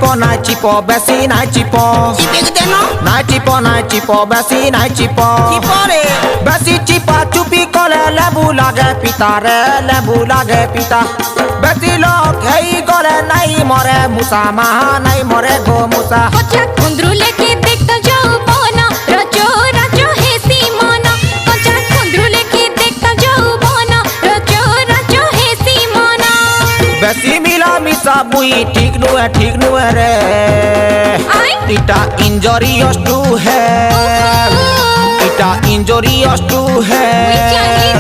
চিপো বেশি নাই চিপো চিপে দেন নাই চিপো বেশি নাই চিপো চিপরে বেশি চিপা চুপি কলে লেবু লাগে পিতা রে লেবু লাগে পিতা বেশি লোক হেই গলে নাই মরে মুসা মাহা নাই মরে গো মুসা কচা কুন্দ্রু লেকে দেখতো যৌবনা রচো রচো হেসি মনা কচা কুন্দ্রু লেকে দেখতো যৌবনা রচো রচো হেসি মনা বেশি মিলা মিশা মুই ঠিক নুয়ে রে আই ইটা ইনজরিয়াস টু হে ইটা ইনজরিয়াস টু হে জানি না